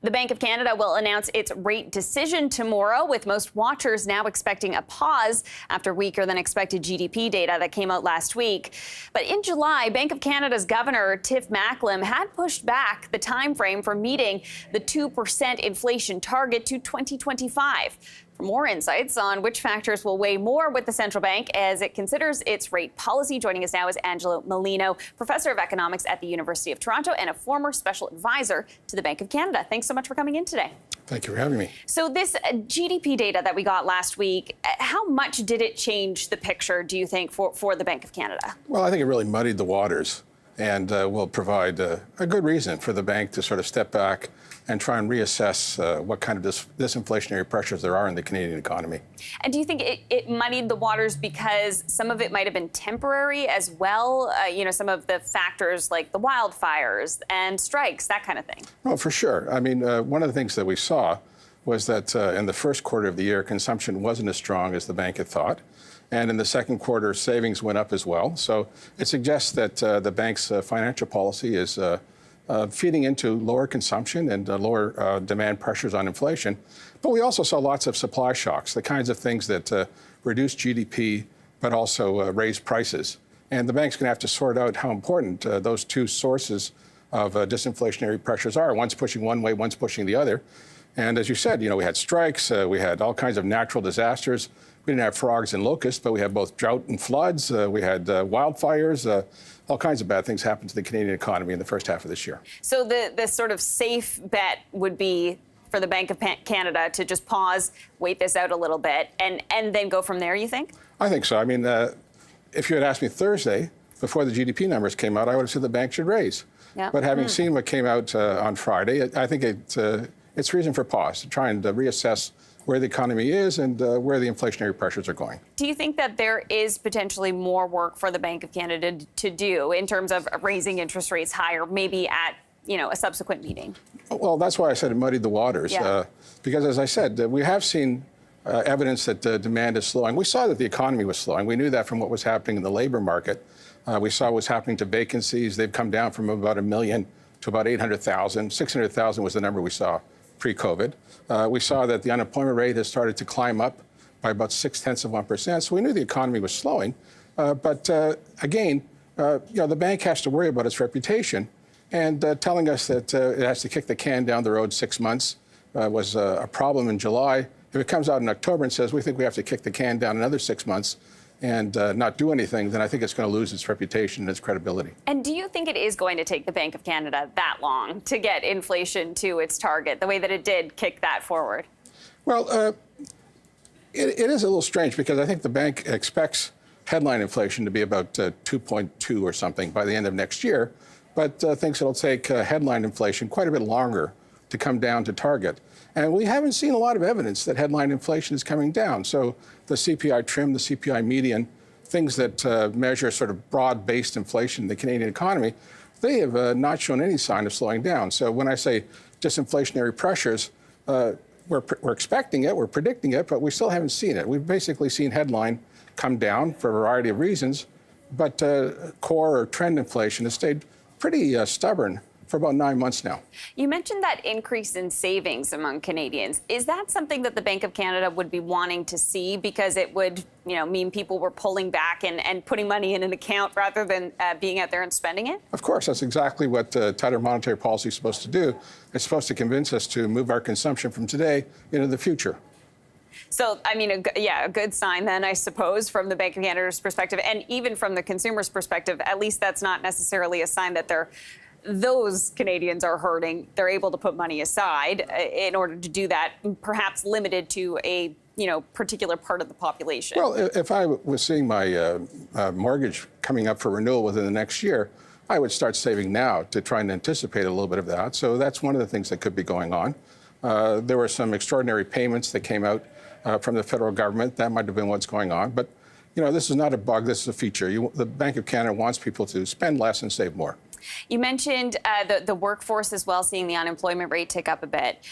The Bank of Canada will announce its rate decision tomorrow, with most watchers now expecting a pause after weaker than expected GDP data that came out last week. But in July, Bank of Canada's Governor Tiff Macklem had pushed back the time frame for meeting the 2% inflation target to 2025. For more insights on which factors will weigh more with the central bank as it considers its rate policy, joining us now is Angelo Melino, professor of economics at the University of Toronto and a former special advisor to the Bank of Canada. Thanks so much for coming in today. Thank you for having me. So this GDP data that we got last week, how much did it change the picture, do you think, for the Bank of Canada? Well, I think it really muddied the waters and will provide a good reason for the bank to sort of step back and try and reassess what kind of disinflationary pressures there are in the Canadian economy. And do you think it muddied the waters because some of it might have been temporary as well? Some of the factors like the wildfires and strikes, that kind of thing. Well, for sure. I mean, one of the things that we saw was that in the first quarter of the year, consumption wasn't as strong as the bank had thought. And in the second quarter, savings went up as well. So it suggests that the bank's financial policy is feeding into lower consumption and lower demand pressures on inflation. But we also saw lots of supply shocks, the kinds of things that reduce GDP but also raise prices. And the bank's going to have to sort out how important those two sources of disinflationary pressures are. One's pushing one way, one's pushing the other. And as you said, we had strikes, we had all kinds of natural disasters. We didn't have frogs and locusts, but we had both drought and floods. We had wildfires. All kinds of bad things happened to the Canadian economy in the first half of this year. So the sort of safe bet would be for the Bank of Canada to just pause, wait this out a little bit, and then go from there, you think? I think so. I mean, if you had asked me Thursday, before the GDP numbers came out, I would have said the bank should raise. Yep. But having seen what came out on Friday, I think it's reason for pause, to try and reassess where the economy is and where the inflationary pressures are going. Do you think that there is potentially more work for the Bank of Canada to do in terms of raising interest rates higher, maybe at a subsequent meeting? Well, that's why I said it muddied the waters. Yeah. Because as I said, we have seen evidence that demand is slowing. We saw that the economy was slowing. We knew that from what was happening in the labor market. We saw what was happening to vacancies. They've come down from about 1 million to about 800,000. 600,000 was the number we saw pre-COVID. We saw that the unemployment rate has started to climb up by about 0.6%. So we knew the economy was slowing. But again, the bank has to worry about its reputation. And telling us that it has to kick the can down the road 6 months was a problem in July. If it comes out in October and says we think we have to kick the can down another 6 months and not do anything, then I think it's going to lose its reputation and its credibility. And do you think it is going to take the Bank of Canada that long to get inflation to its target, the way that it did kick that forward? Well, it is a little strange because I think the bank expects headline inflation to be about 2.2 or something by the end of next year, but thinks it'll take headline inflation quite a bit longer to come down to target. And we haven't seen a lot of evidence that headline inflation is coming down. So the CPI trim, the CPI median, things that measure sort of broad-based inflation in the Canadian economy, they have not shown any sign of slowing down. So when I say disinflationary pressures, we're expecting it, we're predicting it, but we still haven't seen it. We've basically seen headline come down for a variety of reasons, but core or trend inflation has stayed pretty stubborn for about 9 months now. You mentioned that increase in savings among Canadians. Is that something that the Bank of Canada would be wanting to see because it would, mean people were pulling back and putting money in an account rather than being out there and spending it? Of course, that's exactly what tighter monetary policy is supposed to do. It's supposed to convince us to move our consumption from today into the future. So, I mean, a good sign then, I suppose, from the Bank of Canada's perspective, and even from the consumer's perspective. At least that's not necessarily a sign that those Canadians are hurting. They're able to put money aside in order to do that, perhaps limited to a particular part of the population. Well, if I was seeing my mortgage coming up for renewal within the next year, I would start saving now to try and anticipate a little bit of that. So that's one of the things that could be going on. There were some extraordinary payments that came out from the federal government. That might have been what's going on. But, this is not a bug. This is a feature. The Bank of Canada wants people to spend less and save more. You mentioned the workforce as well, seeing the unemployment rate tick up a bit.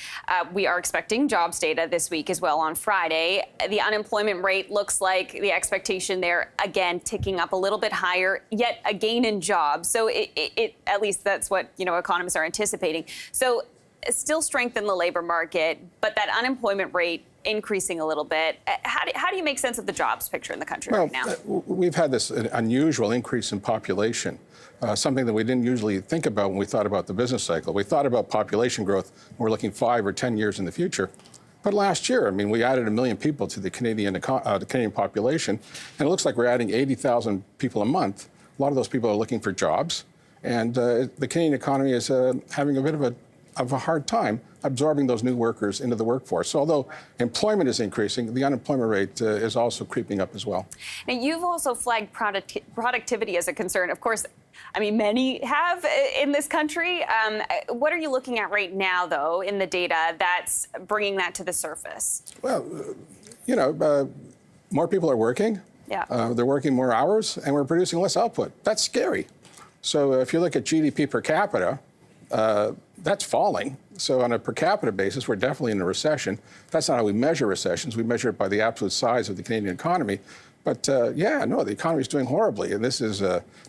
We are expecting jobs data this week as well on Friday. The unemployment rate looks like the expectation there, again, ticking up a little bit higher, yet a gain in jobs. So it at least that's what, economists are anticipating. So still strength in the labor market, but that unemployment rate increasing a little bit. How do you make sense of the jobs picture in the country right now? We've had this unusual increase in population, something that we didn't usually think about when we thought about the business cycle. We thought about population growth when we're looking 5 or 10 years in the future. But last year, I mean, we added 1 million people to the Canadian population, and it looks like we're adding 80,000 people a month. A lot of those people are looking for jobs, and the Canadian economy is having a bit of a hard time absorbing those new workers into the workforce. So although employment is increasing, the unemployment rate is also creeping up as well. Now, you've also flagged productivity as a concern. Of course, I mean, many have in this country. What are you looking at right now, though, in the data that's bringing that to the surface? Well, you know, more people are working. Yeah. They're working more hours, and we're producing less output. That's scary. So if you look at GDP per capita, that's falling. So on a per capita basis, we're definitely in a recession. That's not how we measure recessions. We measure it by the absolute size of the Canadian economy. But yeah, no, the economy is doing horribly. And this is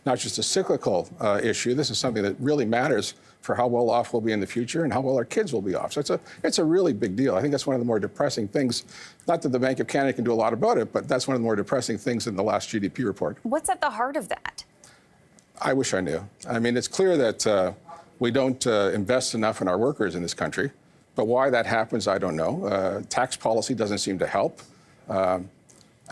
not just a cyclical issue. This is something that really matters for how well off we'll be in the future and how well our kids will be off. So it's a really big deal. I think that's one of the more depressing things. Not that the Bank of Canada can do a lot about it, but that's one of the more depressing things in the last GDP report. What's at the heart of that? I wish I knew. I mean, it's clear that we don't invest enough in our workers in this country. But why that happens, I don't know. Tax policy doesn't seem to help. I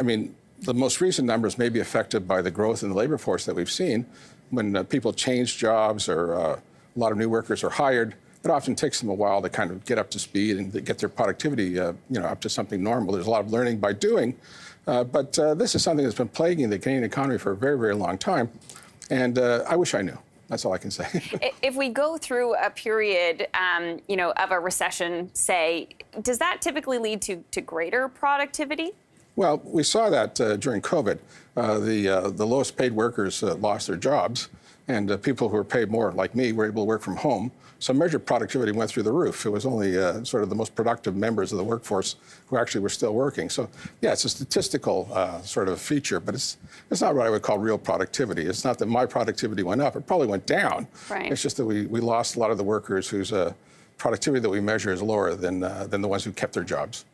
mean, the most recent numbers may be affected by the growth in the labor force that we've seen. When people change jobs or a lot of new workers are hired, it often takes them a while to kind of get up to speed and get their productivity up to something normal. There's a lot of learning by doing. But this is something that's been plaguing the Canadian economy for a very, very long time. And I wish I knew. That's all I can say. If we go through a period, of a recession, say, does that typically lead to greater productivity? Well, we saw that during COVID. The lowest paid workers lost their jobs, and people who were paid more, like me, were able to work from home. So measured productivity went through the roof. It was only sort of the most productive members of the workforce who actually were still working. So, yeah, it's a statistical sort of feature, but it's not what I would call real productivity. It's not that my productivity went up. It probably went down. Right. It's just that we lost a lot of the workers whose productivity that we measure is lower than the ones who kept their jobs.